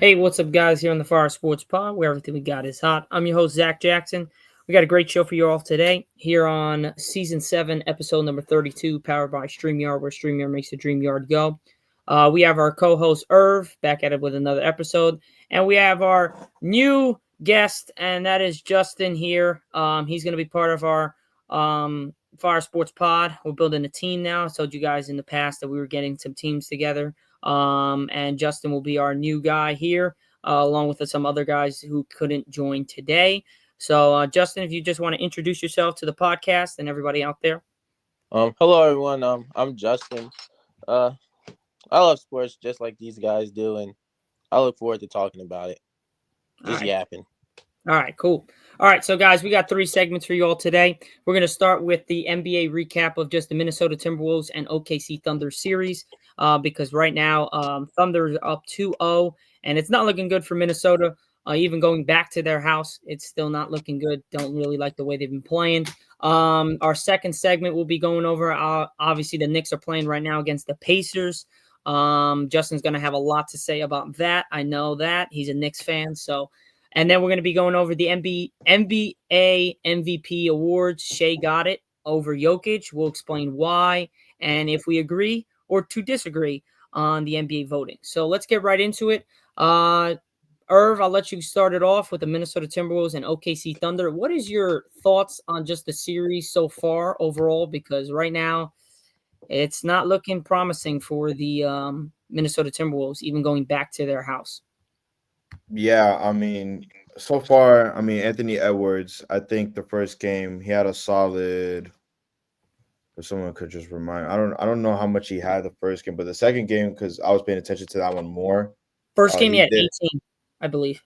Hey, what's up, guys? Here on the Fire Sports Pod, where everything we got is hot. I'm your host, Zach Jackson. We got a great show for you all today here on Season 7, Episode number 32, powered by StreamYard, where StreamYard makes the dream yard go. We have our co host, Irv, back at it with another episode. And we have our new guest, and that is Justin here. He's going to be part of our Fire Sports Pod. We're building a team now. I told you guys in the past that we were getting some teams together. And Justin will be our new guy here, along with some other guys who couldn't join today. So, Justin, if you just want to introduce yourself to the podcast and everybody out there. Hello everyone. I'm Justin. Uh, I love sports just like these guys do, and I look forward to talking about it. All Just right. yapping. All right, cool. All right, so guys, we got 3 segments for you all today. We're going to start with the NBA recap of just the Minnesota Timberwolves and OKC Thunder series, because right now Thunder is up 2-0, and it's not looking good for Minnesota. Even going back to their house, it's still not looking good. Don't really like the way they've been playing. Our second segment will be going over. Obviously, the Knicks are playing right now against the Pacers. Justin's going to have a lot to say about that. I know that he's a Knicks fan, so. And then we're going to be going over the NBA MVP awards. Shai got it over Jokic. We'll explain why and if we agree or to disagree on the NBA voting. So let's get right into it. Irv, I'll let you start it off with the Minnesota Timberwolves and OKC Thunder. What is your thoughts on just the series so far overall? Because right now it's not looking promising for the Minnesota Timberwolves, even going back to their house. Yeah, so far, Anthony Edwards, I think the first game he had a solid. If someone could just remind, I don't know how much he had the first game, but the second game, because I was paying attention to that one more. First game, he He had did 18, I believe,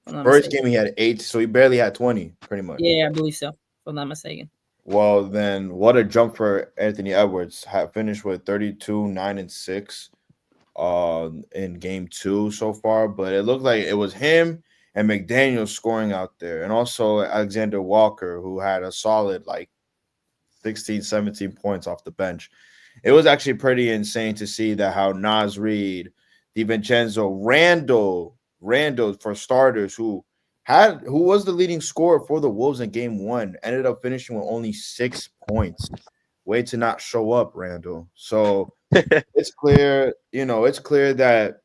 if I'm not first mistaken. game he had 8, so he barely had 20, pretty much. Yeah, I believe so, if I'm not mistaken. Well, then what a jump for Anthony Edwards. Had finished with 32, 9 and 6, in game 2 so far, but it looked like it was him and McDaniel scoring out there, and also Alexander Walker, who had a solid like 16, 17 points off the bench. It was actually pretty insane to see that how Nas Reed, DiVincenzo, Randall for starters, who was the leading scorer for the Wolves in game 1, ended up finishing with only 6 points. Way to not show up, Randall. So it's clear that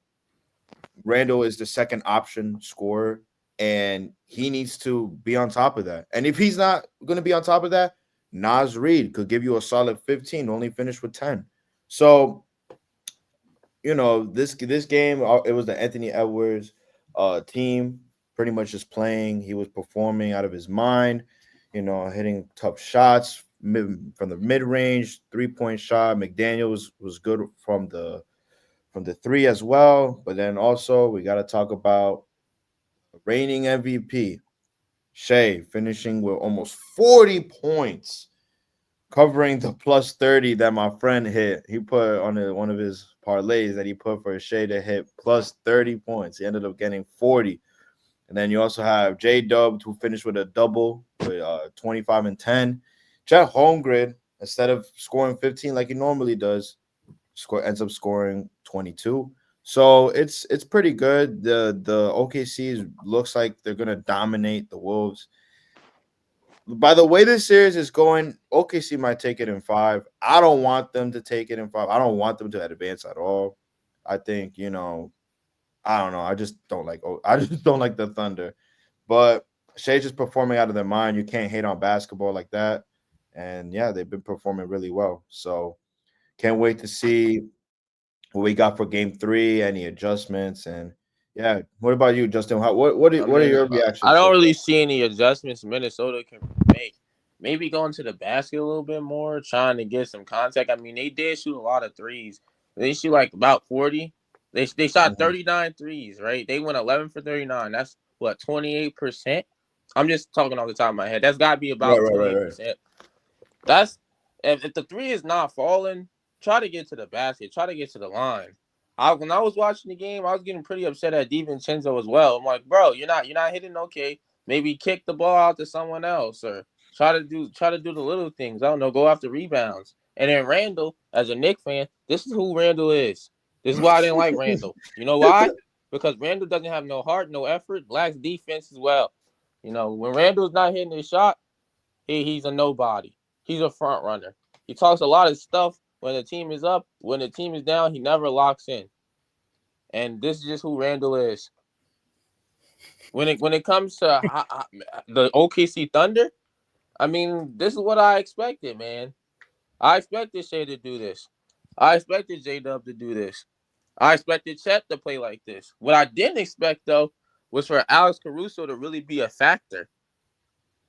Randall is the second option scorer, and he needs to be on top of that. And if he's not going to be on top of that, Nas Reed could give you a solid 15, only finished with 10. So, this game, it was the Anthony Edwards team pretty much just playing. He was performing out of his mind, hitting tough shots from the mid range, 3-point shot. McDaniel was good from the three as well. But then also we got to talk about reigning MVP Shai finishing with almost 40 points, covering the plus 30 that my friend hit. He put on one of his parlays that he put for Shai to hit plus 30 points. He ended up getting 40. And then you also have J Dub, who finished with a double with 25 and 10. Chet Holmgren, instead of scoring 15 like he normally does, ends up scoring 22. So it's pretty good. The OKC looks like they're gonna dominate the Wolves. By the way this series is going, OKC might take it in 5. I don't want them to take it in 5. I don't want them to advance at all. I think, I don't know. I just don't like the Thunder. But Shai's just performing out of their mind. You can't hate on basketball like that. And yeah, they've been performing really well. So can't wait to see what we got for game 3, any adjustments, and yeah. What about you, Justin? What are your I reactions don't so really far? see any adjustments Minnesota can make. Maybe going to the basket a little bit more, trying to get some contact. I mean, they did shoot a lot of threes. They shoot like about 40. They shot Mhm. 39 threes, right? They went 11 for 39. That's what, 28%? I'm just talking off the top of my head. That's got to be Right, about right, right, right. 28%. That's if the three is not falling, try to get to the basket, try to get to the line. When I was watching the game, I was getting pretty upset at DiVincenzo as well. I'm like, bro, you're not hitting okay. Maybe kick the ball out to someone else or try to do the little things. I don't know, go after rebounds. And then Randall, as a Knicks fan, this is who Randall is. This is why I didn't like Randall. You know why? because Randall doesn't have no heart, no effort, lacks defense as well. You know, when Randall's not hitting his shot, he's a nobody. He's a front runner. He talks a lot of stuff when the team is up. When the team is down, he never locks in. And this is just who Randall is. When it comes to the OKC Thunder, I mean, this is what I expected, man. I expected Shai to do this. I expected J-Dub to do this. I expected Chet to play like this. What I didn't expect, though, was for Alex Caruso to really be a factor.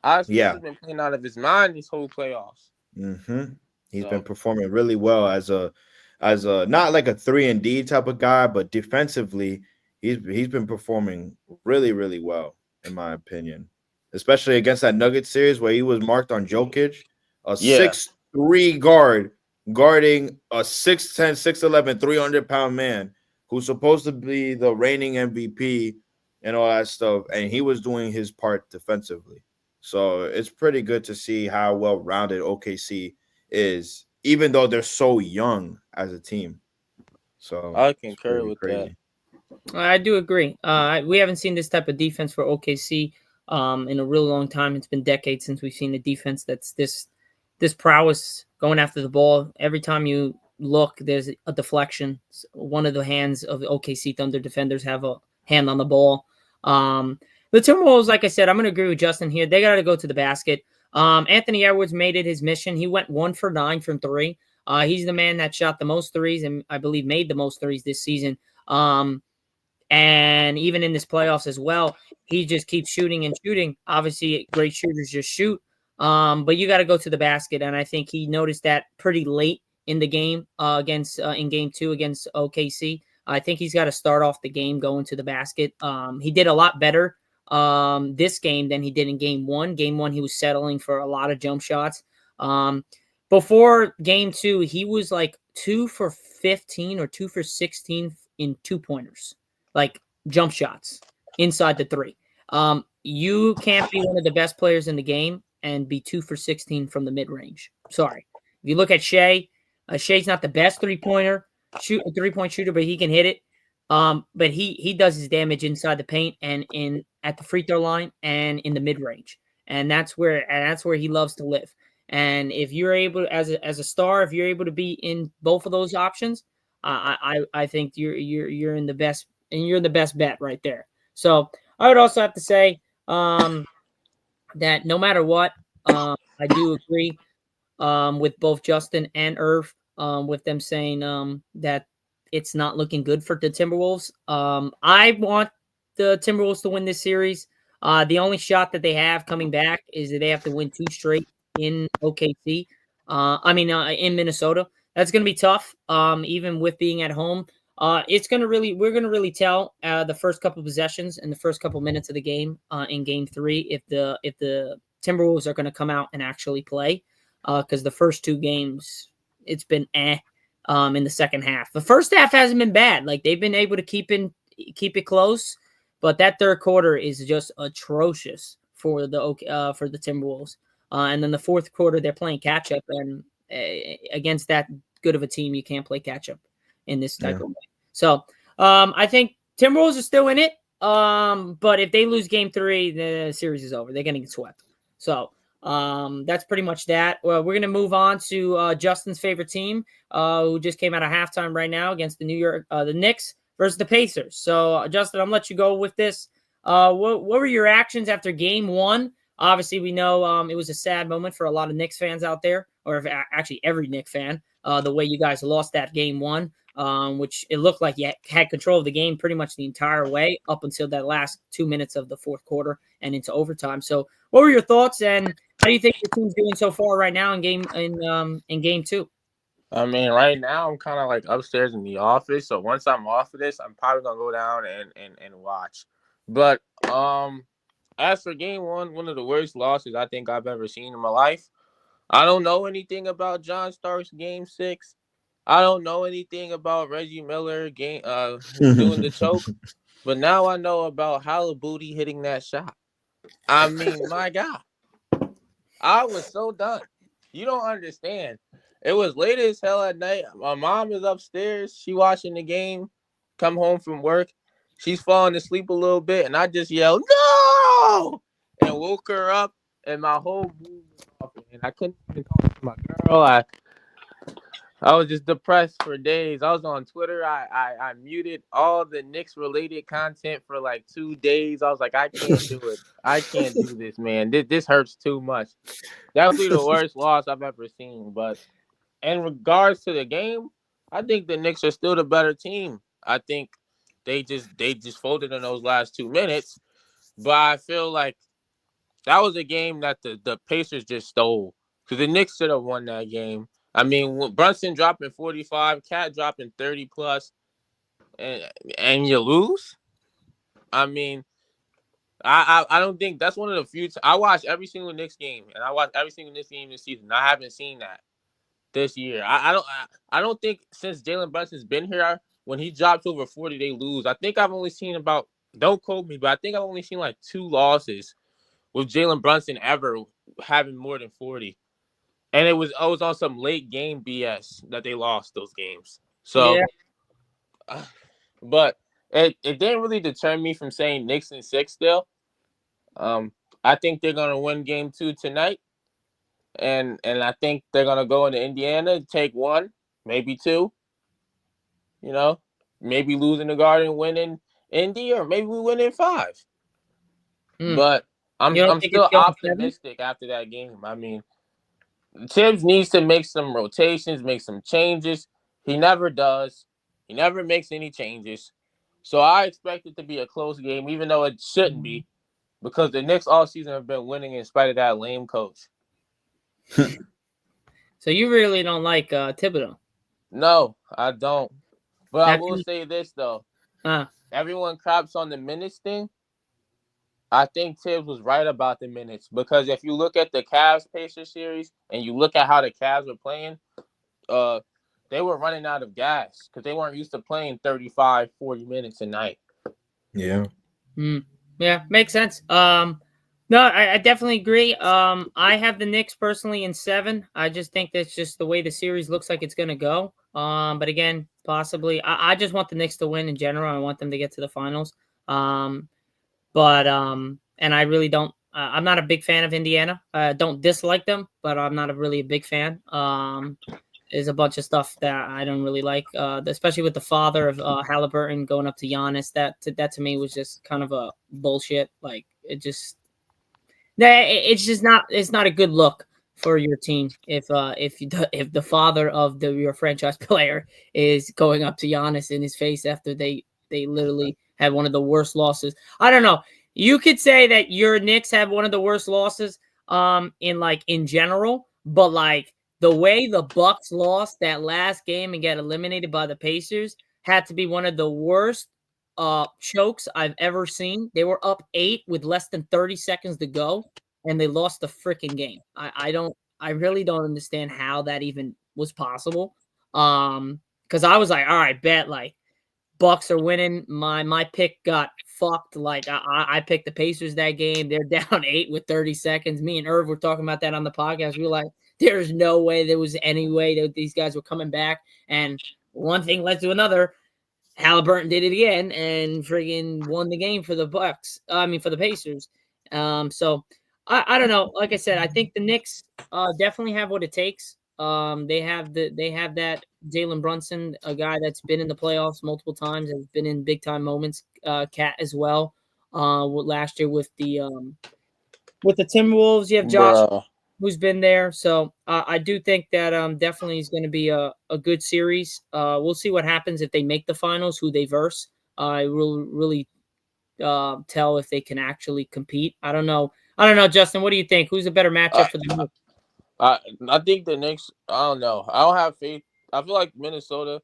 Alex Caruso's been playing out of his mind these whole playoffs. Mm-hmm. He's been performing really well as a not like a 3-and-D type of guy, but defensively, he's been performing really, really well, in my opinion. Especially against that Nuggets series where he was marked on Jokic, a 6'3" guard guarding a 6'10", 6'11", 300-pound man who's supposed to be the reigning MVP and all that stuff, and he was doing his part defensively. So it's pretty good to see how well-rounded OKC is, even though they're so young as a team. So I concur with that. I do agree. We haven't seen this type of defense for OKC in a real long time. It's been decades since we've seen a defense that's this prowess going after the ball. Every time you look, there's a deflection. One of the hands of the OKC Thunder defenders have a hand on the ball. The Timberwolves, like I said, I'm going to agree with Justin here. They got to go to the basket. Anthony Edwards made it his mission. He went 1 for 9 from 3. He's the man that shot the most threes and I believe made the most threes this season. And even in this playoffs as well, he just keeps shooting and shooting. Obviously, great shooters just shoot. But you got to go to the basket. And I think he noticed that pretty late in the game in game 2 against OKC. I think he's got to start off the game going to the basket. He did a lot better this game than he did in game 1. Game 1, he was settling for a lot of jump shots. Before game 2, he was like 2 for 15 or 2 for 16 in 2-pointers, like jump shots inside the 3. You can't be one of the best players in the game and be 2 for 16 from the mid-range. Sorry. If you look at Shai, Shai's not the best three-point shooter, but he can hit it. But he does his damage inside the paint and at the free throw line and in the mid-range. And that's where he loves to live. And if you're able, as a star, if you're able to be in both of those options, I think you're in the best, and you're the best bet right there. So I would also have to say that no matter what, I do agree with both Justin and Irv with them saying that it's not looking good for the Timberwolves. I want the Timberwolves to win this series. The only shot that they have coming back is that they have to win 2 straight in OKC. In Minnesota. That's going to be tough, even with being at home. We're going to really tell the first couple possessions and the first couple minutes of the game in game 3 if the Timberwolves are going to come out and actually play. Because the first 2 games, it's been in the second half. The first half hasn't been bad. Like they've been able to keep it close, but that third quarter is just atrocious for the Timberwolves. And then the fourth quarter, they're playing catch up, and against that good of a team, you can't play catch up in this type of way. So I think Timberwolves are still in it. But if they lose game 3, the series is over. They're going to get swept. So that's pretty much that. Well, we're going to move on to Justin's favorite team, who just came out of halftime right now against the Knicks versus the Pacers. So Justin, I'm going to let you go with this. What were your reactions after game 1? Obviously, we know it was a sad moment for a lot of Knicks fans out there, or actually every Knicks fan, the way you guys lost that game 1, which it looked like you had control of the game pretty much the entire way up until that last 2 minutes of the fourth quarter and into overtime. So what were your thoughts, and how do you think the team's doing so far right now in game 2? I mean, right now I'm kind of like upstairs in the office. So once I'm off of this, I'm probably going to go down and watch. But as for game 1, one of the worst losses I think I've ever seen in my life. I don't know anything about John Starks game 6. I don't know anything about Reggie Miller doing the choke. But now I know about Halabuti hitting that shot. I mean, my God. I was so done. You don't understand. It was late as hell at night. My mom is upstairs. She watching the game, come home from work. She's falling asleep a little bit, and I just yelled no and woke her up, and my whole mood was off, and I couldn't even talk to my girl. I was just depressed for days. I was on Twitter. I muted all the Knicks related content for like 2 days. I was like, I can't do it. I can't do this, man. This hurts too much. Definitely the worst loss I've ever seen. But in regards to the game, I think the Knicks are still the better team. I think they just folded in those last 2 minutes. But I feel like that was a game that the Pacers just stole because the Knicks should have won that game. I mean, Brunson dropping 45, Cat dropping 30 plus, and you lose. I mean, I don't think that's one of the few. I watched every single Knicks game, and I watched every single Knicks game this season. I haven't seen that this year. I don't think since Jalen Brunson's been here, when he drops over 40, they lose. I think I've only seen about, don't quote me, but I think I've only seen like 2 losses with Jalen Brunson ever having more than 40. And it was on some late game BS that they lost those games. So, but it didn't really deter me from saying Knicks in 6 still. I think they're gonna win game 2 tonight, and I think they're gonna go into Indiana, take 1, maybe 2. You know, maybe losing the Garden, winning Indy, or maybe we win in 5. But You don't I'm think it's still going 7? optimistic after that game. I mean, Tibbs needs to make some rotations, make some changes. He never does. He never makes any changes. So I expect it to be a close game, even though it shouldn't be, because the Knicks all season have been winning in spite of that lame coach. So you really don't like Thibodeau? No, I don't. But I will say this, though. Everyone craps on the minutes thing. I think Tibbs was right about the minutes, because if you look at the Cavs-Pacers series and you look at how the Cavs were playing, they were running out of gas because they weren't used to playing 35, 40 minutes a night. Yeah. Yeah, makes sense. No, I definitely agree. I have the Knicks personally in 7. I just think that's just the way the series looks like it's going to go. But again, possibly, I just want the Knicks to win in general. I want them to get to the finals. And I really don't. I'm not a big fan of Indiana. I don't dislike them, but I'm not really a big fan. There's a bunch of stuff that I don't really like, especially with the father of Halliburton going up to Giannis. That to me was just kind of a bullshit. Like it's just not. It's not a good look for your team if the father of your franchise player is going up to Giannis in his face after they literally had one of the worst losses. I don't know. You could say that your Knicks have one of the worst losses in general, but like the way the Bucks lost that last game and got eliminated by the Pacers had to be one of the worst chokes I've ever seen. They were up 8 with less than 30 seconds to go, and they lost the freaking game. I really don't understand how that even was possible. Because I was like, all right, bet like Bucks are winning. My pick got fucked. Like I picked the Pacers that game. They're down 8 with 30 seconds. Me and Irv were talking about that on the podcast. We were like, there's no way there was any way that these guys were coming back. And one thing led to another. Halliburton did it again and friggin' won the game for the Bucks. For the Pacers. So I don't know. Like I said, I think the Knicks definitely have what it takes. They have that Jalen Brunson, a guy that's been in the playoffs multiple times, has been in big time moments. Cat as well. Last year with the Timberwolves, you have Josh, who's been there. So I do think that definitely is going to be a good series. We'll see what happens if they make the finals, who they verse. I will really tell if they can actually compete. I don't know, Justin. What do you think? Who's a better matchup for the Knicks? I think the Knicks. I don't know. I don't have faith. I feel like Minnesota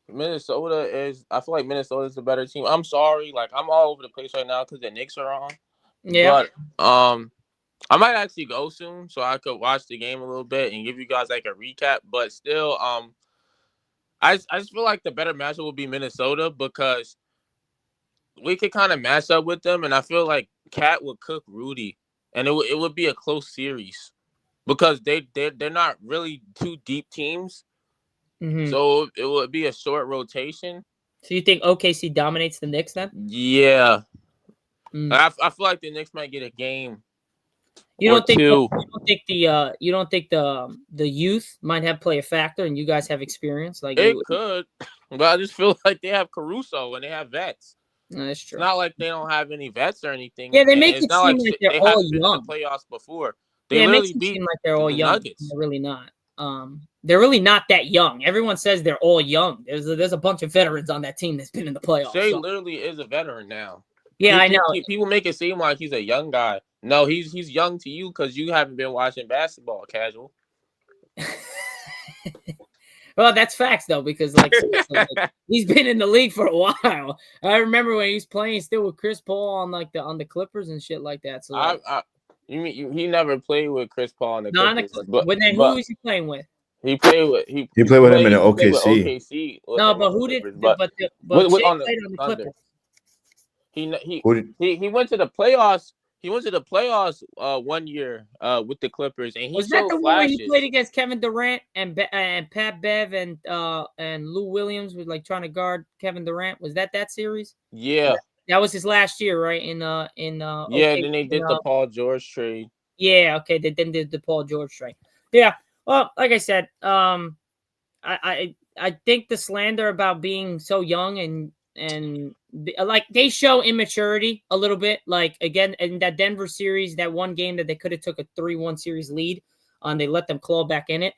is. I feel like Minnesota is the better team. I'm sorry, like I'm all over the place right now because the Knicks are on. Yeah. But I might actually go soon so I could watch the game a little bit and give you guys like a recap. But still, I just feel like the better matchup would be Minnesota because we could kind of match up with them, and I feel like Cat would cook Rudy, and it would be a close series. Because they're not really two deep teams, so it would be a short rotation. So you think OKC dominates the Knicks then? Yeah. Mm. I feel like the Knicks might get a game You or don't think two. you don't think the youth might have play a factor, and you guys have experience like It you. could, but I just feel like they have Caruso and they have vets. No, that's It's true. not like they don't have any vets or anything, Yeah, they and make it's it not seem like like they're they all haven't been in the young. playoffs before. They Yeah, it makes literally it seem beat like they're all the young. Nuggets. They're really not. They're really not that young. Everyone says they're all young. There's a bunch of veterans on that team that's been in the playoffs. Shea So literally is a veteran now. yeah, I know. People make it seem like he's a young guy. No, he's young to you because you haven't been watching basketball casual. Well, that's facts though, because like, seriously, like, he's been in the league for a while. I remember when he was playing still with Chris Paul on like on the Clippers and shit like that. So like, He never played with Chris Paul in the not on the Clippers, Clippers. But then who but is he playing with? he played with He played with him in the he played with OKC. OKC with No, him but on the who did? Clippers, but But Shea on the played on the Thunder. Clippers. He Who did, he went to the playoffs. He went to the playoffs 1 year with the Clippers, and he Was that showed the one where he played flashes. against Kevin Durant and Pat Bev and Lou Williams was like trying to guard Kevin Durant? Was that series? Yeah, That was his last year, right? yeah. Okay, Then they did the Paul George trade. yeah, okay. They then did the Paul George trade. Yeah. Well, like I said, I think the slander about being so young and like they show immaturity a little bit. Like again in that Denver series, that one game that they could have took a 3-1 series lead, they let them claw back in it.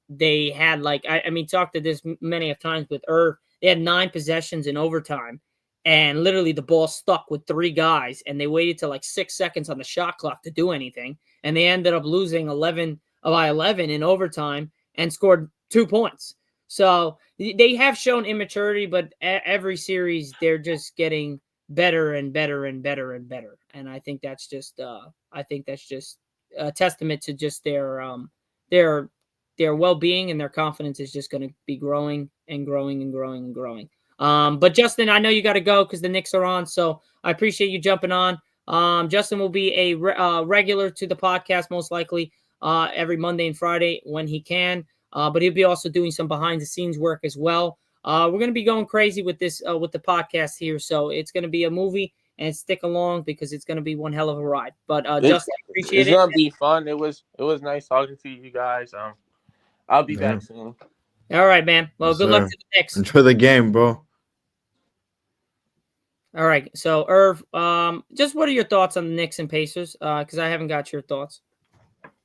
They had like I mean, talked to this many of times with Irv. They had 9 possessions in overtime, and literally the ball stuck with 3 guys, and they waited till like 6 seconds on the shot clock to do anything, and they ended up losing 11 by 11 in overtime and scored 2 points. So they have shown immaturity, but every series they're just getting better and better and better and better. And I think that's just a testament to just their their well-being, and their confidence is just going to be growing and growing and growing and growing. But Justin, I know you got to go because the Knicks are on, so I appreciate you jumping on. Justin will be a regular to the podcast most likely every Monday and Friday when he can. But he'll be also doing some behind the scenes work as well. We're going to be going crazy with this with the podcast here, so it's going to be a movie, and stick along because it's going to be one hell of a ride. But Justin, I appreciate It's it. gonna be fun. It was nice talking to you guys. I'll be yeah, back soon. All right, man. Well, yes, good luck sir. to the Knicks. Enjoy the game, bro. All right, so Irv, just what are your thoughts on the Knicks and Pacers? Because I haven't got your thoughts.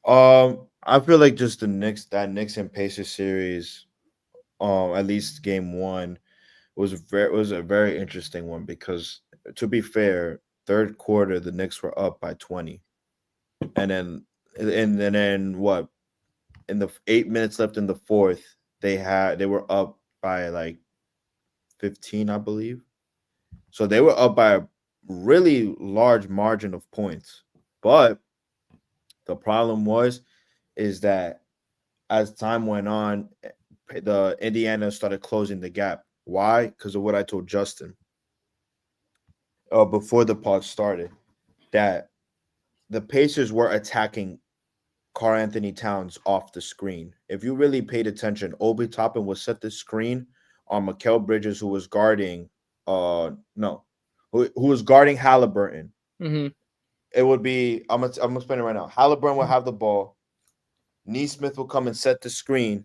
I feel like just that Knicks and Pacers series, at least game one, was a very interesting one because to be fair, third quarter the Knicks were up by 20, and then what? In the 8 minutes left in the fourth, they were up by like 15, I believe. So they were up by a really large margin of points. But the problem is that as time went on, the Indiana started closing the gap. Why? Because of what I told Justin before the pod started, that the Pacers were attacking Karl Anthony Towns off the screen. If you really paid attention, Obi Toppin was set the screen on Mikal Bridges, who was guarding no, who was guarding Halliburton. Mm-hmm. It would be I'm gonna explain it right now. Halliburton will have the ball. Neesmith will come and set the screen,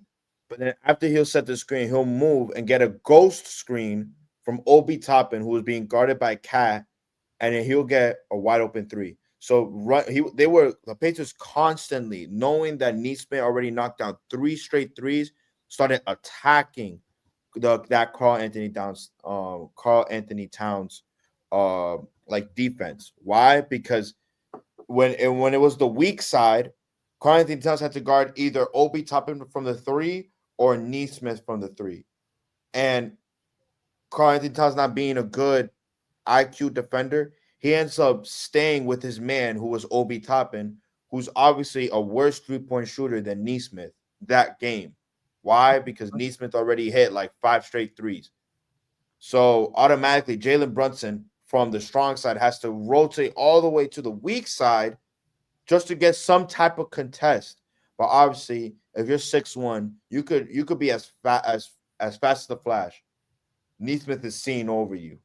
but then after he'll set the screen, he'll move and get a ghost screen from Obi Toppin, who was being guarded by Cat, and then he'll get a wide open three. So the Pacers constantly knowing that Neesmith already knocked down 3 straight threes, started attacking that Karl Anthony Towns like defense. Why? Because when it was the weak side, Karl Anthony Towns had to guard either Obi Toppin from the 3 or Neesmith from the 3. And Karl Anthony Towns not being a good IQ defender, he ends up staying with his man who was Obi Toppin, who's obviously a worse 3-point shooter than Neesmith that game. Why? Because Neesmith already hit like 5 straight threes. So automatically Jalen Brunson from the strong side has to rotate all the way to the weak side just to get some type of contest. But obviously, if you're 6'1", you could be as fast as the Flash. Neesmith is seeing over you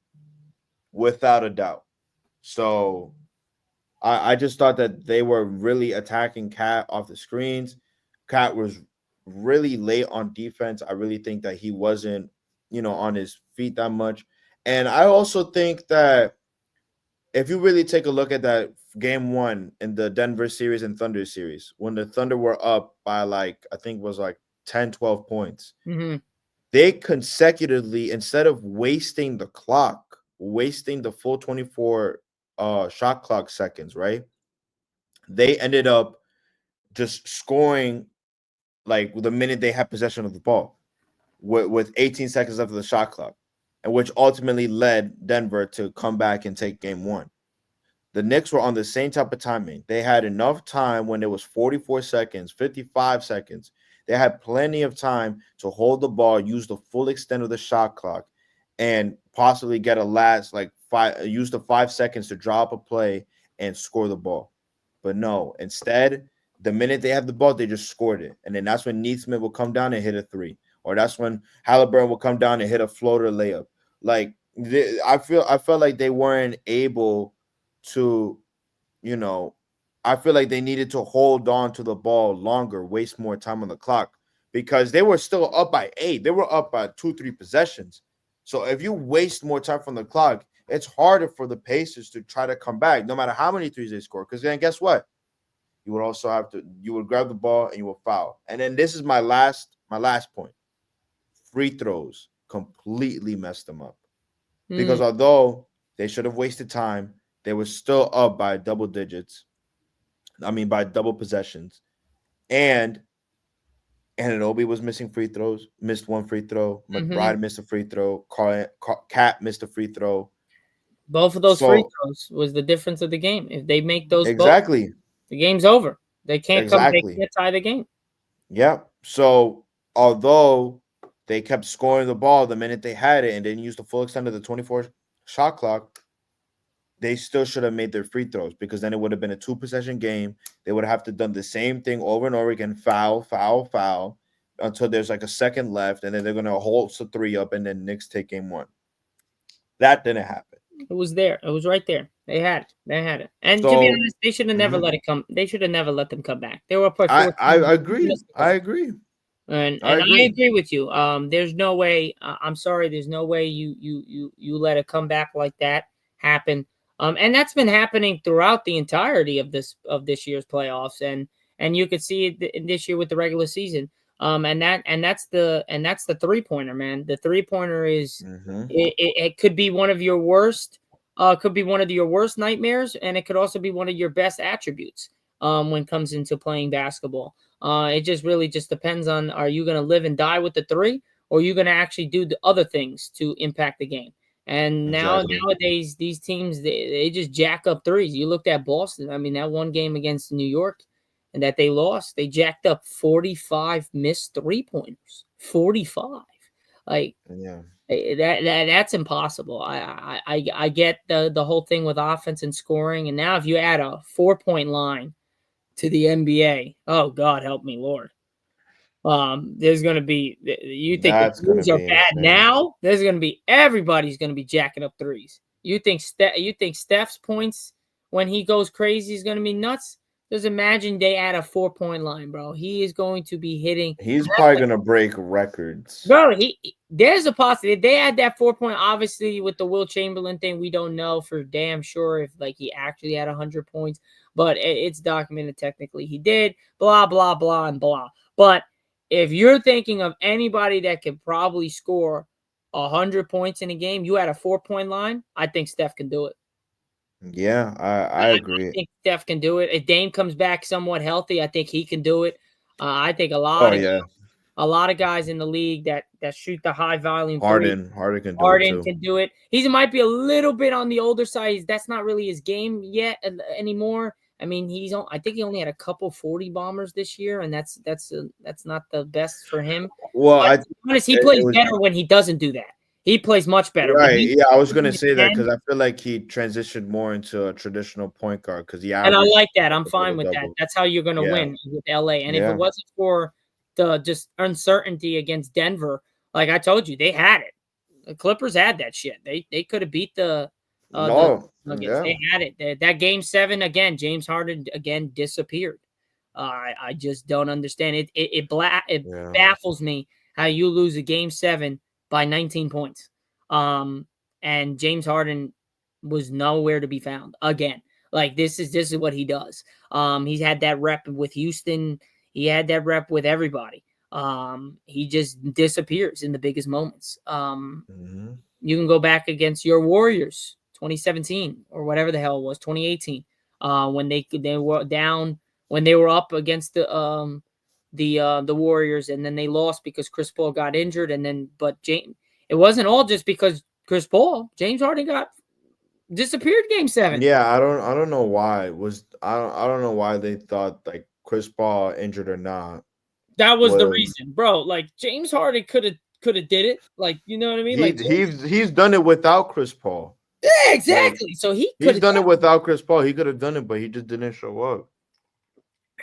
without a doubt. So I just thought that they were really attacking Cat off the screens. Cat was really late on defense. I really think that he wasn't, on his feet that much. And I also think that if you really take a look at that game one in the Denver series and Thunder series, when the Thunder were up by I think it was 10, 12 points, Mm-hmm. they consecutively, instead of wasting the full 24 shot clock seconds, right? They ended up just scoring the minute they had possession of the ball with 18 seconds left of the shot clock, and which ultimately led Denver to come back and take game one. The Knicks were on the same type of timing. They had enough time when it was 44 seconds, 55 seconds. They had plenty of time to hold the ball, use the full extent of the shot clock, and possibly get a last use the 5 seconds to drop a play and score the ball. But no, instead, the minute they have the ball, they just scored it. And then that's when Neesmith will come down and hit a three. Or that's when Halliburton will come down and hit a floater layup. I felt like they weren't able to, I feel like they needed to hold on to the ball longer, waste more time on the clock, because they were still up by 8. They were up by 2-3 possessions. So if you waste more time from the clock, it's harder for the Pacers to try to come back, no matter how many threes they score. Because then guess what? You would also you would grab the ball and you will foul. And then this is my last point. Free throws completely messed them up. Because although they should have wasted time, they were still up by double digits. I mean, by double possessions. And Anunoby was missing free throws, missed one free throw. McBride missed a free throw. Cat missed a free throw. Both of those free throws was the difference of the game. If they make those exactly, both, the game's over. They can't come. They can't tie the game. Yeah. So although they kept scoring the ball the minute they had it and didn't use the full extent of the 24 shot clock, they still should have made their free throws, because then it would have been a 2-possession game. They would have to done the same thing over and over again, foul, until there's a second left, and then they're going to hold the 3 up, and then Knicks take game one. That didn't happen. It was there. It was right there. They had it. And to be honest, they should have never let it come. They should have never let them come back. They were up by 14. I agree. I agree. And I agree with you. There's no way. I'm sorry. There's no way you let a comeback like that happen. And that's been happening throughout the entirety of this year's playoffs, and you could see it this year with the regular season. And that's the 3-pointer, man. The 3-pointer is it could be one of your worst, could be one of your worst nightmares, and it could also be one of your best attributes when it comes into playing basketball. It just really just depends on, are you going to live and die with the 3, or are you going to actually do the other things to impact the game? And nowadays, these teams, they just jack up threes. You looked at Boston. I mean, that one game against New York and that they lost, they jacked up 45 missed 3-pointers. 45. That's impossible. I get the whole thing with offense and scoring. And now if you add a 4-point line to the NBA, oh, God help me, Lord. There's going to be, you think the threes are bad now? There's going to be, everybody's going to be jacking up threes. You think Steph's points when he goes crazy is going to be nuts? Just imagine they add a 4-point line, bro. He is going to be hitting. He's probably going to break records. Bro, there's a possibility. If they add that 4-point, obviously with the Will Chamberlain thing, we don't know for damn sure if he actually had 100 points, but it's documented technically he did, blah, blah, blah, and blah. But if you're thinking of anybody that could probably score 100 points in a game, you had a 4-point line, I think Steph can do it. Yeah, I agree. I think Steph can do it. If Dame comes back somewhat healthy, I think he can do it. I think a lot of guys in the league that shoot the high volume. Harden can do it. He might be a little bit on the older side. That's not really his game yet anymore. I mean, I think he only had a couple 40 bombers this year, and that's not the best for him. Well, he plays better when he doesn't do that. He plays much better. Right. Yeah, I was going to say that because I feel like he transitioned more into a traditional point guard because and I like that. I'm fine with that. That's how you're going to win with LA. And if it wasn't for the just uncertainty against Denver, like I told you, they had it. The Clippers had that shit. They could have beat the No, Nuggets. yeah, They had it. That game 7 again. James Harden again disappeared. I just don't understand it. It yeah. baffles me how you lose a game 7 by 19 points. And James Harden was nowhere to be found again. Like this is what he does. He's had that rep with Houston. He had that rep with everybody. He just disappears in the biggest moments. Hmm. You can go back against your Warriors, 2017 or whatever the hell it was, 2018, when they were down, when they were up against the Warriors, and then they lost because Chris Paul got injured, and then it wasn't all just because Chris Paul. James Harden got disappeared game 7. Yeah, I don't know why I don't know why they thought like Chris Paul injured or not That was the was reason, bro. Like James Harden could have did it. Like you know what I mean? Like he's done it without Chris Paul. yeah, Like exactly. So he could he's have done it without Chris Paul. He could have done it, but he just didn't show up.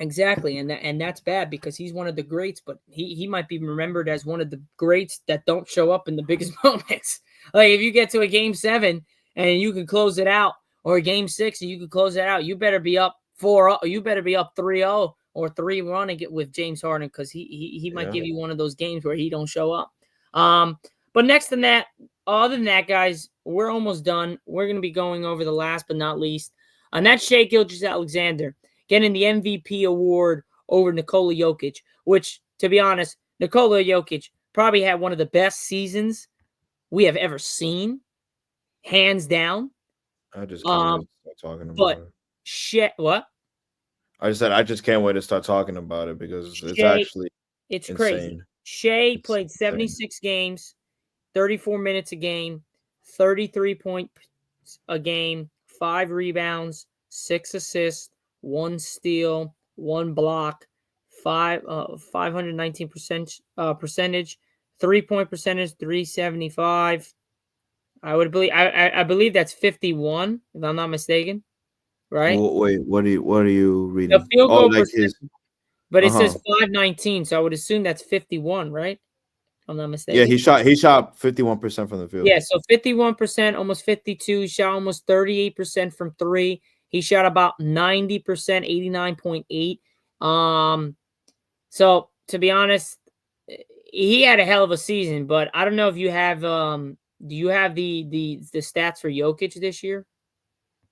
exactly, and that's bad because he's one of the greats, but he might be remembered as one of the greats that don't show up in the biggest moments. Like if you get to a game 7 and you can close it out, or a game 6 and you can close it out, you better be up 4-0, you better be up 3-0 or 3-1 and get with James Harden because he might Yeah. give you one of those games where he don't show up. But next to that, other than that, guys, we're almost done. We're gonna be going over the last but not least, and that's Shai Gilgeous-Alexander getting the MVP award over Nikola Jokic, which, to be honest, Nikola Jokic probably had one of the best seasons we have ever seen, hands down. I just can't wait to start talking about But it. Shai, what? I said I just can't wait to start talking about it because it's Shai, actually it's crazy. insane. Shai It's played insane. 76 games, 34 minutes a game, 33 points a game, 5 rebounds, 6 assists, 1 steal, 1 block, 519% percentage, 3-point percentage, 375. I believe that's 51 if I'm not mistaken, right? Wait, what are you The reading? field Oh, goal like his percentage, but it uh-huh. says 519, so I would assume that's 51, right? If I'm not Yeah, mistaken. he shot 51% from the field. Yeah, so 51%, almost 52. He shot almost 38% from 3. He shot about 90%, 89.8. So to be honest, he had a hell of a season, but I don't know if you have do you have the stats for Jokic this year?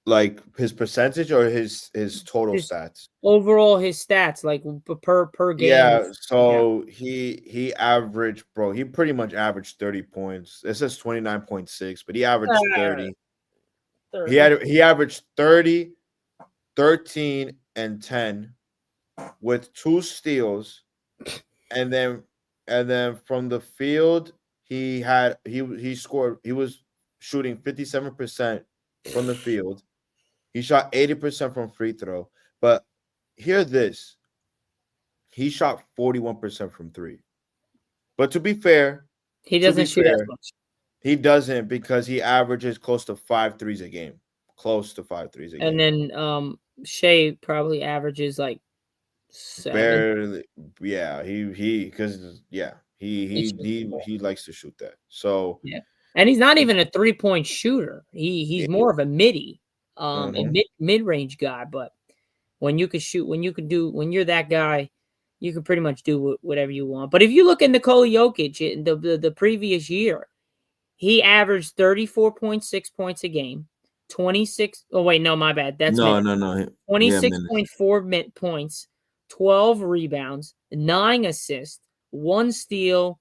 Like his percentage or his total His stats? overall his stats like per game. Yeah, so he averaged, bro, he pretty much averaged 30 points. It says 29.6, but he averaged Uh, 30. 30. He averaged 30, 13, and 10 with 2 steals, and then from the field he scored, he was shooting 57% from the field. He shot 80% from free throw, but hear this, he shot 41% from 3. But He to doesn't be shoot as fair, much. he doesn't because he averages close to 5 threes a game. Close to 5 threes a And game. then Shea probably averages like 7. Barely, yeah. He because yeah, He shoots the ball. he likes to shoot that. So Yeah. And he's not even a 3-point shooter. He's it, more of a a mhm. mid-range guy, but when you can shoot, when you're that guy, you can pretty much do whatever you want. But if you look at Nikola Jokic in the previous year, he averaged 34.6 points a game, 26. Oh wait, no, my bad. That's No, minutes. no, no. Yeah, minutes. 26.4 points, 12 rebounds, 9 assists, 1 steal,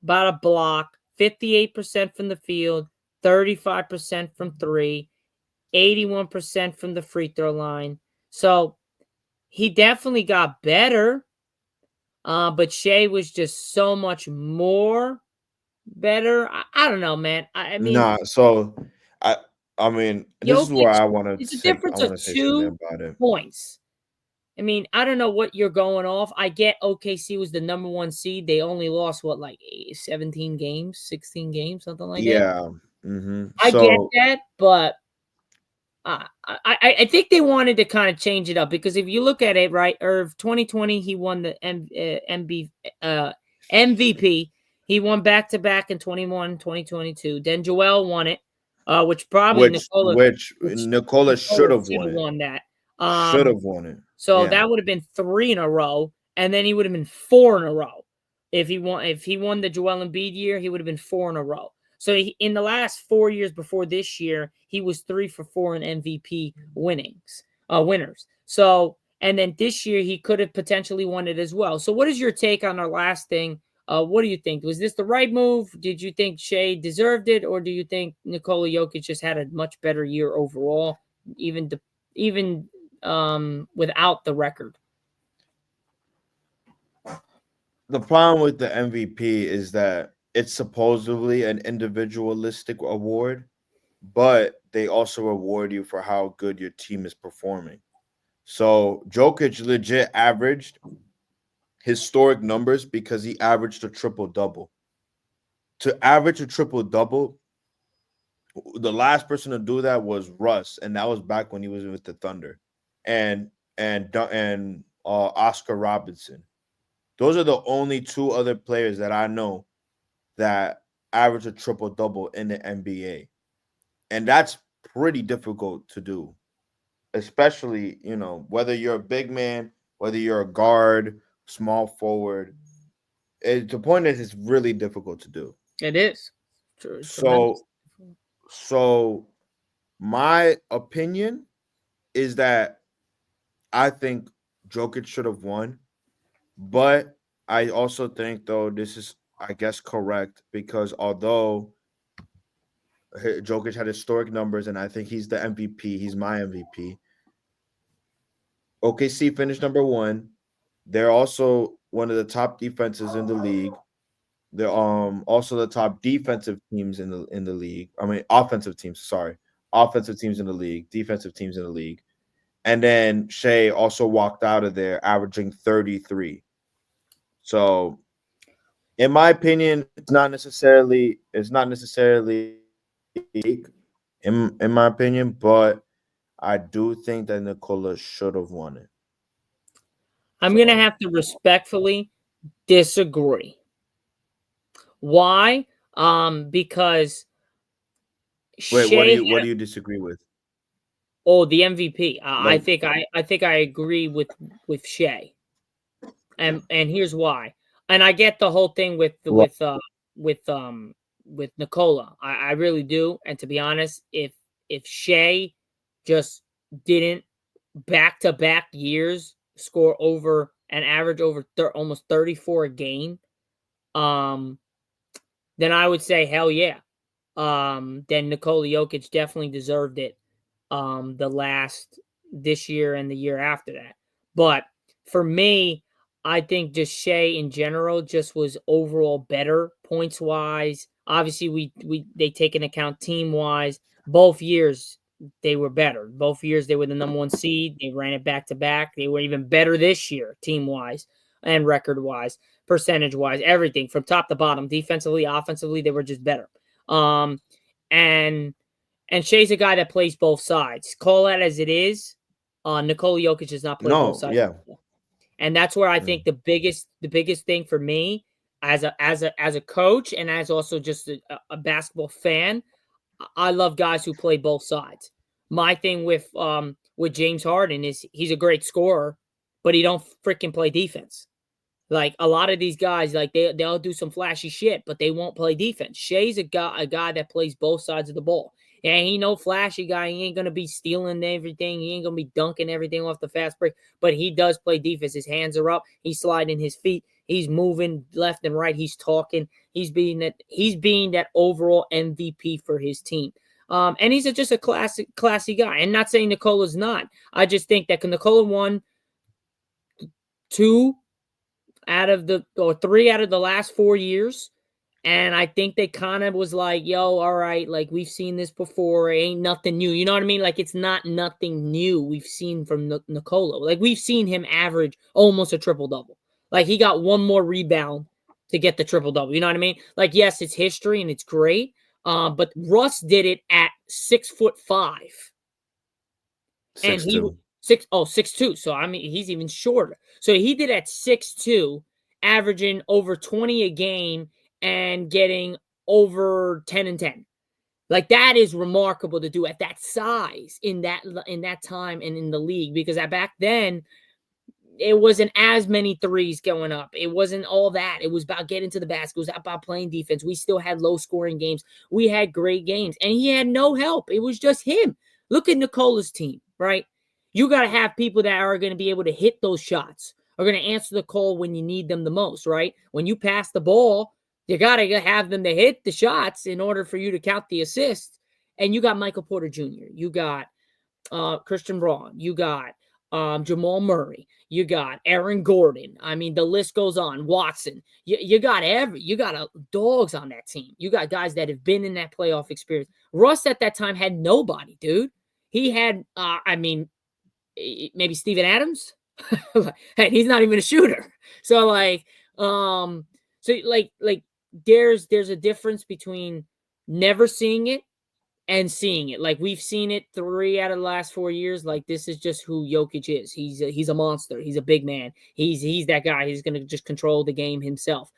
about a block, 58% from the field, 35% from 3, 81% from the free throw line. So he definitely got better. But Shea was just so much more better. I don't know, man. I mean, Nah, so I I mean, this is where Jokic, I want it's a to I difference of want to say something 2 about it. points. I mean, I don't know what you're going off. I get OKC was the number 1 seed. They only lost what, like 17 games, 16 games, something like that. Yeah. I get So that, but I think they wanted to kind of change it up because if you look at it, right, Irv, 2020 he won the MVP. He won back-to-back in 21, 2022. Then Joel won it, which probably which Nikola Nikola should have should won have it. won that. Should have won it. So Yeah. that would have been 3 in a row, and then he would have been 4 in a row. If he won the Joel Embiid year, he would have been 4 in a row. So in the last 4 years before this year, he was 3 for 4 in MVP winners. So, and then this year he could have potentially won it as well. So what is your take on our last thing? What do you think? Was this the right move? Did you think Shai deserved it, or do you think Nikola Jokic just had a much better year overall, even without the record? The problem with the MVP is that it's supposedly an individualistic award, but they also reward you for how good your team is performing. So Jokic legit averaged historic numbers because he averaged a triple double. To average a triple double, the last person to do that was Russ, and that was back when he was with the Thunder, and Oscar Robinson. Those are the only 2 other players that I know that average a triple double in the NBA, and that's pretty difficult to do, especially whether you're a big man, whether you're a guard, small forward. The point is, it's really difficult to do. It is tremendous. So my opinion is that I think Jokic should have won, but I also think though this is, I guess, correct because although Jokic had historic numbers and I think he's the MVP, he's my MVP. OKC finished number 1. They're also one of the top defenses in the league. They're also the top defensive teams in the league. I mean offensive teams, sorry. Offensive teams in the league, defensive teams in the league. And then Shai also walked out of there averaging 33. So in my opinion, it's not necessarily in my opinion, but I do think that Nikola should have won it. I'm going to have to respectfully disagree. Why? Because Wait, Shai what do you disagree with? the MVP. I Like, think I agree with Shai. And here's why. And I get the whole thing with with Nikola. I really do. And to be honest, if Shai just didn't back-to-back years score over an average over almost 34 a game, then I would say hell yeah. Then Nikola Jokic definitely deserved it. This year and the year after that. But for me, I think just Shai in general just was overall better points wise. Obviously, they take into account team wise. Both years they were better. Both years they were the number 1 seed. They ran it back to back. They were even better this year, team wise and record wise, percentage wise, everything from top to bottom, defensively, offensively, they were just better. And Shai's a guy that plays both sides. Call that as it is. Nikola Jokic does not play both sides. Yeah. And that's where I think the biggest thing for me as a coach and as also just a basketball fan, I love guys who play both sides. My thing with James Harden is he's a great scorer, but he don't freaking play defense. Like a lot of these guys, like they'll do some flashy shit, but they won't play defense. Shai's a guy that plays both sides of the ball. And he no flashy guy. He ain't gonna be stealing everything. He ain't gonna be dunking everything off the fast break. But he does play defense. His hands are up. He's sliding his feet. He's moving left and right. He's talking. He's being that overall MVP for his team. And he's just a classy guy. And not saying Nikola's not. I just think that Nikola won 3 out of the last 4 years. And I think they kind of was like, yo, all right, like we've seen this before. It ain't nothing new. You know what I mean? Like it's not nothing new we've seen from Nikola. Like we've seen him average almost a triple-double. Like he got one more rebound to get the triple-double. You know what I mean? Like, yes, it's history and it's great. But Russ did it at 6'5". And he 6'2". So I mean, he's even shorter. So he did at 6'2", averaging over 20 a game and getting over 10-10. Like, that is remarkable to do at that size in that time and in the league, because back then it wasn't as many threes going up. It wasn't all that. It was about getting to the basket. It was about playing defense. We still had low scoring games. We had great games, and he had no help. It was just him. Look at Nicola's team, right? You got to have people that are going to be able to hit those shots, are going to answer the call when you need them the most, right? When you pass the ball, you got to have them to hit the shots in order for you to count the assists. And you got Michael Porter Jr., you got Christian Braun, you got Jamal Murray, you got Aaron Gordon. I mean, the list goes on. Watson. You got dogs on that team. You got guys that have been in that playoff experience. Russ at that time had nobody, dude. He had, maybe Steven Adams. Hey, he's not even a shooter. So there's a difference between never seeing it and seeing it. Like, we've seen it 3 out of the last 4 years. Like, this is just who Jokic is. He's a monster. He's a big man. He's that guy. He's going to just control the game himself.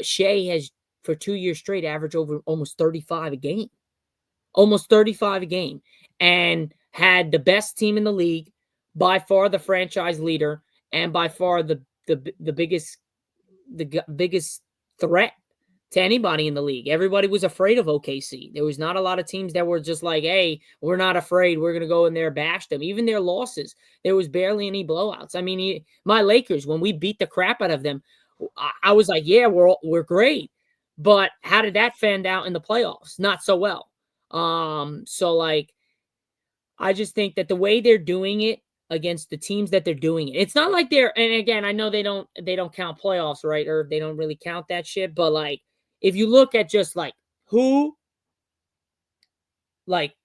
Shai has, for 2 years straight, averaged over almost 35 a game. Almost 35 a game. And had the best team in the league, by far the franchise leader, and by far the biggest threat to anybody in the league. Everybody was afraid of OKC. There was not a lot of teams that were just like, hey, we're not afraid. We're going to go in there and bash them. Even their losses, there was barely any blowouts. I mean, my Lakers, when we beat the crap out of them, I was like, yeah, we're great. But how did that fan out in the playoffs? Not so well. I just think that the way they're doing it against the teams that they're doing it, it's not like they're, and again, I know they don't count playoffs, right? Or they don't really count that shit. But like, if you look at just like who, like,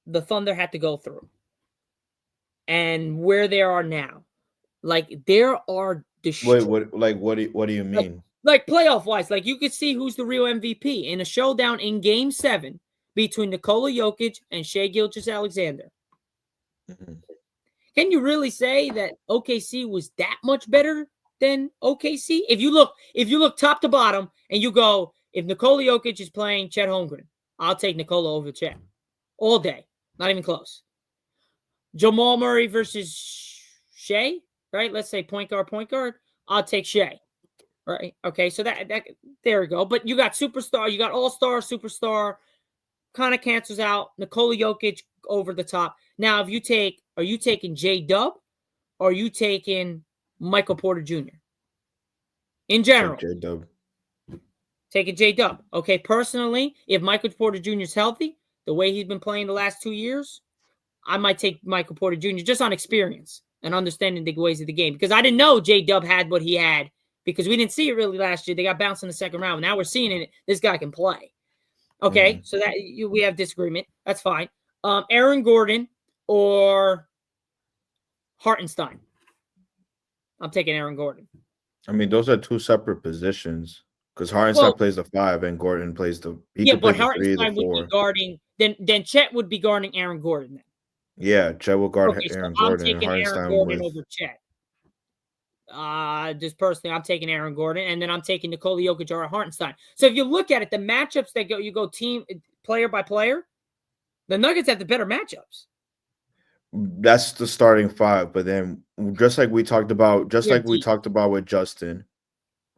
the Thunder had to go through and where they are now, like, there are Wait, what do you mean? Like playoff wise, like, you could see who's the real MVP in a showdown in Game 7 between Nikola Jokic and Shai Gilgeous-Alexander. Mm-hmm. Can you really say that OKC was that much better than OKC? If you look top to bottom and you go, if Nikola Jokic is playing Chet Holmgren, I'll take Nikola over Chet all day. Not even close. Jamal Murray versus Shai, right? Let's say point guard. I'll take Shai, right? Okay, so that there we go. But you got superstar, you got all-star, superstar, kind of cancels out. Nikola Jokic over the top. Now, are you taking J-Dub, or are you taking Michael Porter Jr.? In general. J-Dub. Taking J-Dub. Okay, personally, if Michael Porter Jr. is healthy, the way he's been playing the last 2 years, I might take Michael Porter Jr. just on experience and understanding the ways of the game. Because I didn't know J-Dub had what he had, because we didn't see it really last year. They got bounced in the second round. Now we're seeing it. This guy can play. Okay, so that we have disagreement. That's fine. Aaron Gordon or Hartenstein? I'm taking Aaron Gordon. I mean, those are two separate positions, because Hartenstein plays the 5 and Gordon plays the. But Hartenstein would be guarding. Then Chet would be guarding Aaron Gordon. Then. Yeah, Chet will guard Aaron Gordon. I'm taking Aaron Gordon over Chet. Just personally, I'm taking Aaron Gordon, and then I'm taking Nikola Jokic or Hartenstein. So if you look at it, the matchups that you go team player by player, the Nuggets have the better matchups. That's the starting 5, but then just like we talked about with Justin,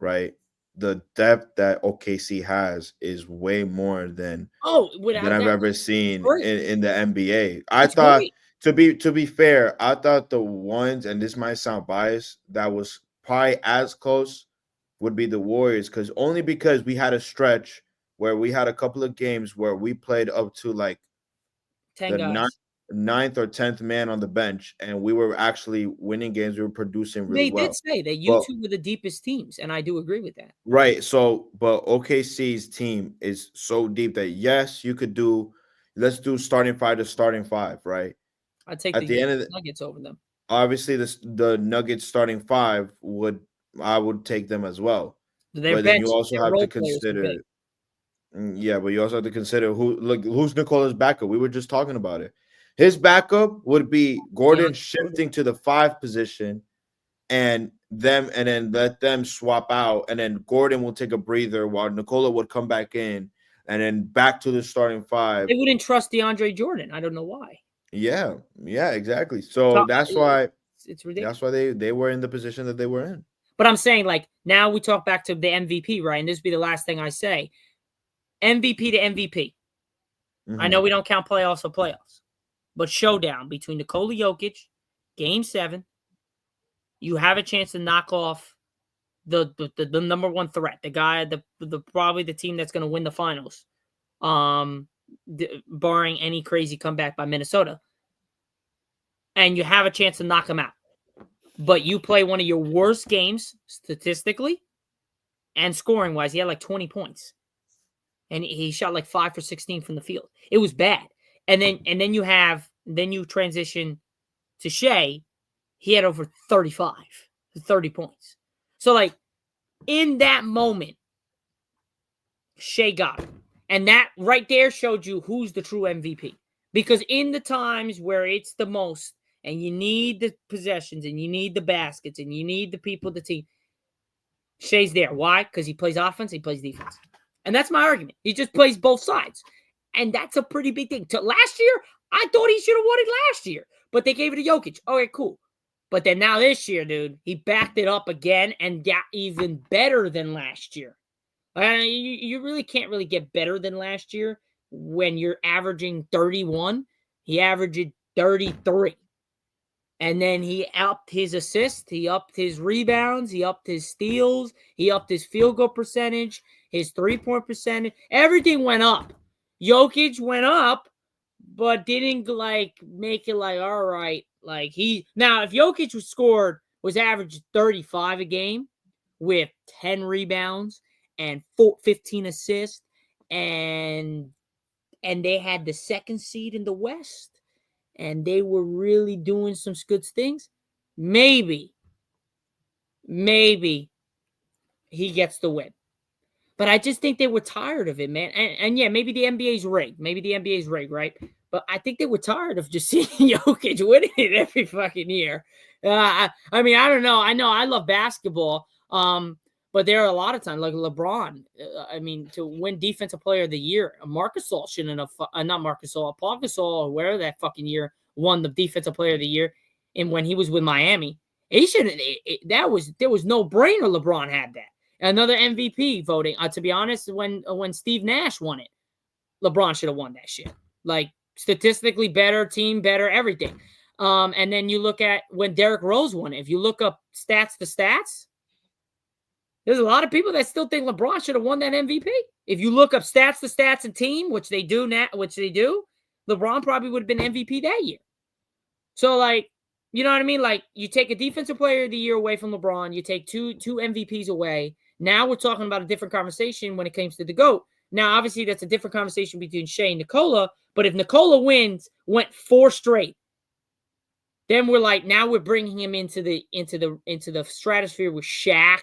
right? The depth that OKC has is way more than I've ever seen in the NBA. I thought, to be fair, I thought the ones, and this might sound biased, that was probably as close would be the Warriors, because we had a stretch where we had a couple of games where we played up to like 10 guys. Ninth or 10th man on the bench, and we were actually winning games. We were producing really well. They did say that you two were the deepest teams, and I do agree with that. Right. So, but OKC's team is so deep that yes, you could let's do starting 5 to starting 5, right? I'd take the Nuggets over them. Obviously, the Nuggets starting 5 I would take them as well. But then you also have to consider. Yeah, but you also have to consider who's Nicola's backup. We were just talking about it. His backup would be Gordon shifting to the 5 position, and them and then let them swap out, and then Gordon will take a breather while Nikola would come back in, and then back to the starting five. They wouldn't trust DeAndre Jordan. I don't know why. Yeah, exactly. So So that's why it's ridiculous. they were in the position that they were in. But I'm saying, like, now we talk back to the MVP, right? And this will be the last thing I say. MVP to MVP. I know we don't count playoffs or playoffs, but showdown between Nikola Jokic, Game 7, you have a chance to knock off the number one threat, the guy, the probably the team that's going to win the finals, barring any crazy comeback by Minnesota. And you have a chance to knock him out. But you play one of your worst games statistically and scoring wise. He had like 20 points. And he shot like 5 for 16 from the field. It was bad. And then you transition to Shai. He had over 35, 30 points. So like in that moment, Shai got him. And that right there showed you who's the true MVP. Because in the times where it's the most, and you need the possessions, and you need the baskets, and you need the people, the team, Shai's there. Why? Because he plays offense, he plays defense. And that's my argument. He just plays both sides. And that's a pretty big thing. Last year, I thought he should have won it last year. But they gave it to Jokic. Okay, cool. But then now this year, dude, he backed it up again and got even better than last year. You really can't really get better than last year when you're averaging 31. He averaged 33. And then he upped his assists. He upped his rebounds. He upped his steals. He upped his field goal percentage, his three-point percentage. Everything went up. Jokic went up, but didn't like make it like, all right. Like now, if Jokic was average 35 a game with 10 rebounds and 15 assists, and they had the second seed in the West, and they were really doing some good things, maybe he gets the win. But I just think they were tired of it, man. And yeah, maybe the NBA's rigged. Right? But I think they were tired of just seeing Jokic winning it every fucking year. I mean, I don't know. I know I love basketball. But there are a lot of times, like LeBron, I mean, to win Defensive Player of the Year, Marc Gasol shouldn't have, not Marc Gasol, Paul Gasol, or wherever that fucking year, won the Defensive Player of the Year. And when he was with Miami, he shouldn't, there was no brainer LeBron had that. Another MVP voting. To be honest, when Steve Nash won it, LeBron should have won that shit. Like, statistically better, team better, everything. And then you look at when Derrick Rose won it. If you look up stats to stats, there's a lot of people that still think LeBron should have won that MVP. If you look up stats to stats and team, which they do, LeBron probably would have been MVP that year. So, like, you know what I mean? Like, you take a Defensive Player of the Year away from LeBron, you take two MVPs away. Now we're talking about a different conversation when it comes to the GOAT. Now, obviously, that's a different conversation between Shai and Nikola. But if Nikola went 4 straight, then we're like, now we're bringing him into the stratosphere with Shaq.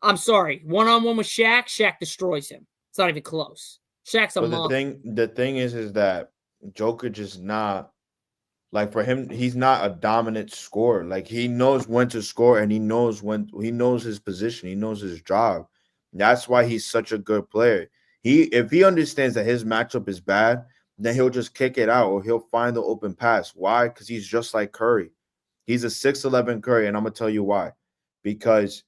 I'm sorry, one-on-one with Shaq destroys him. It's not even close. Shaq's a monster. The thing is that Jokic is not, like, for him, he's not a dominant scorer. Like, he knows when to score, and he knows his position, he knows his job. That's why he's such a good player. If he understands that his matchup is bad, then he'll just kick it out, or he'll find the open pass. Why? Because he's just like Curry. He's a 6'11" Curry, and I'm gonna tell you why. Because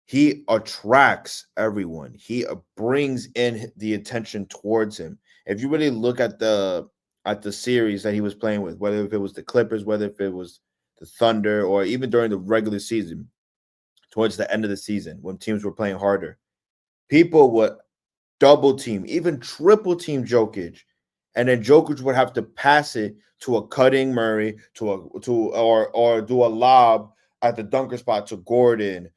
he attracts everyone. He brings in the attention towards him. If you really look at the series that he was playing with, whether if it was the Clippers, whether if it was the Thunder, or even during the regular season, towards the end of the season when teams were playing harder, people would double team, even triple team Jokic, and then Jokic would have to pass it to a cutting Murray, or do a lob at the dunker spot to Gordon.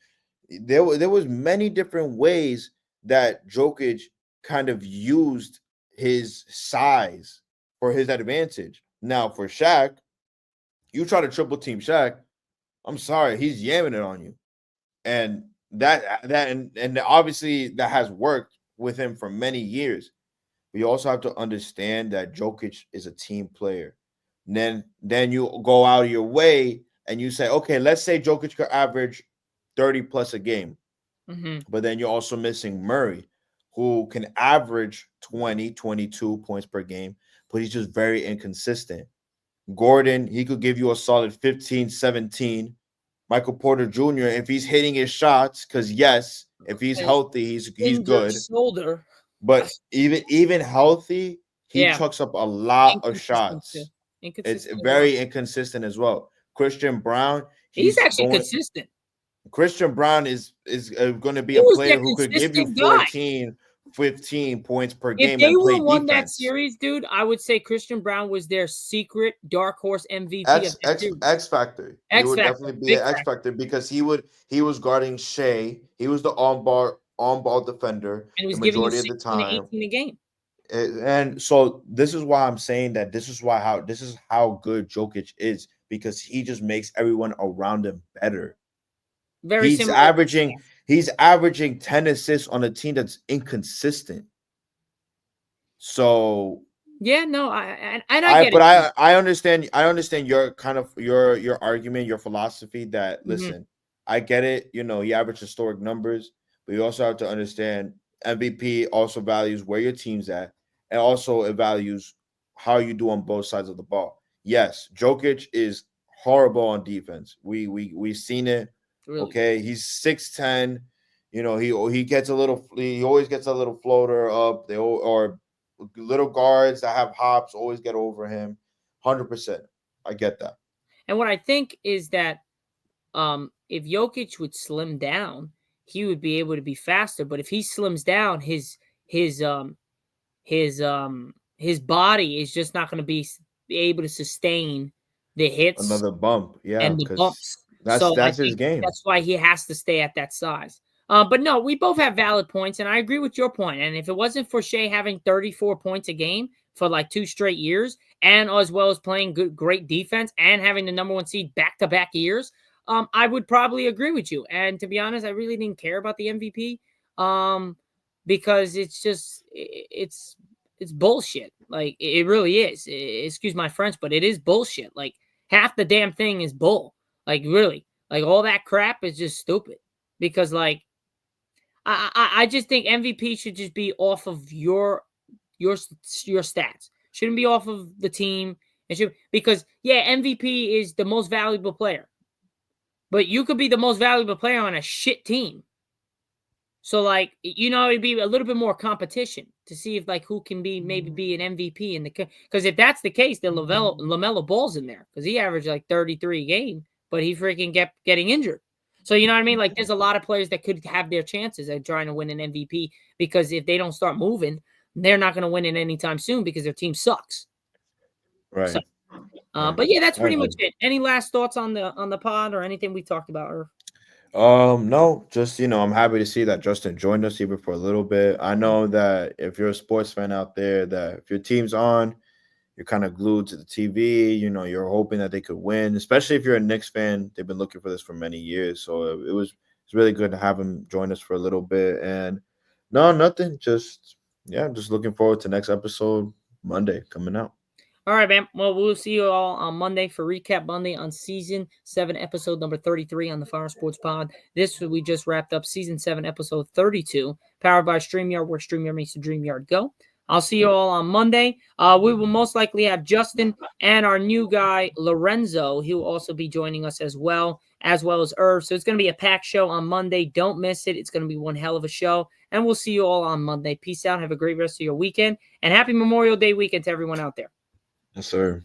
There was many different ways that Jokic kind of used his size for his advantage. Now, for Shaq, you try to triple team Shaq, I'm sorry, he's yamming it on you. And and obviously that has worked with him for many years. We also have to understand that Jokic is a team player. And then you go out of your way and you say, okay, let's say Jokic could average 30 plus a game. But then you're also missing Murray, who can average 20, 22 points per game, but he's just very inconsistent. Gordon, he could give you a solid 15, 17. Michael Porter Jr., if he's hitting his shots, because yes, if he's healthy, he's Injured good. shoulder. But even healthy, he chucks up a lot of shots. It's very inconsistent as well. Christian Brown, he's actually consistent. Christian Brown is going to be a player who could give you 14, 15 points per game. If they would have won that series, dude, I would say Christian Brown was their secret dark horse MVP. X factor. He would definitely be an X factor because he was guarding Shai. He was the on ball defender, and he was the majority giving you 16 of the time. to 18 a game. And so this is why I'm saying that this is how good Jokic is, because he just makes everyone around him better. He's averaging 10 assists on a team that's inconsistent. So yeah, no, I understand your kind of your argument, your philosophy that listen, I get it, you average historic numbers, but you also have to understand MVP also values where your team's at, and also it values how you do on both sides of the ball. Yes, Jokic is horrible on defense. We've seen it. Really? Okay, he's 6'10". He always gets a little floater up. Or little guards that have hops always get over him. 100%. I get that. And what I think is that if Jokic would slim down, he would be able to be faster. But if he slims down, his body is just not going to be able to sustain the hits. Another bump, yeah, and the bumps. That's his game. That's why he has to stay at that size. But no, we both have valid points, and I agree with your point. And if it wasn't for Shai having 34 points a game for like 2 straight years, and as well as playing great defense and having the number 1 seed back-to-back years, I would probably agree with you. And to be honest, I really didn't care about the MVP because it's just it's bullshit. Like it really is. Excuse my French, but it is bullshit. Like half the damn thing is bull. Like really, like all that crap is just stupid. Because like I just think MVP should just be off of your stats. Shouldn't be off of the team. It should, because MVP is the most valuable player. But you could be the most valuable player on a shit team. So like, it'd be a little bit more competition to see if like who can maybe be an MVP in the, because if that's the case, then LaMelo Ball's in there because he averaged like 33 a game, but he freaking kept getting injured. So you know what I mean? Like there's a lot of players that could have their chances at trying to win an MVP because if they don't start moving, they're not going to win it anytime soon because their team sucks. Right. So, but yeah, that's pretty much it. Any last thoughts on the pod or anything we talked about? Or no, just I'm happy to see that Justin joined us even for a little bit. I know that if you're a sports fan out there, that if your team's on, you're kind of glued to the TV. You're hoping that they could win, especially if you're a Knicks fan. They've been looking for this for many years, so it's really good to have him join us for a little bit. And no, nothing. Just looking forward to next episode Monday coming out. All right, man. Well, we'll see you all on Monday for Recap Monday on Season 7, Episode number 33 on the Fire Sports Pod. We just wrapped up Season 7, Episode 32, powered by StreamYard, where StreamYard makes the dream yard go. I'll see you all on Monday. We will most likely have Justin and our new guy, Lorenzo. He will also be joining us as well as Irv. So it's going to be a packed show on Monday. Don't miss it. It's going to be one hell of a show. And we'll see you all on Monday. Peace out. Have a great rest of your weekend. And happy Memorial Day weekend to everyone out there. Yes, sir.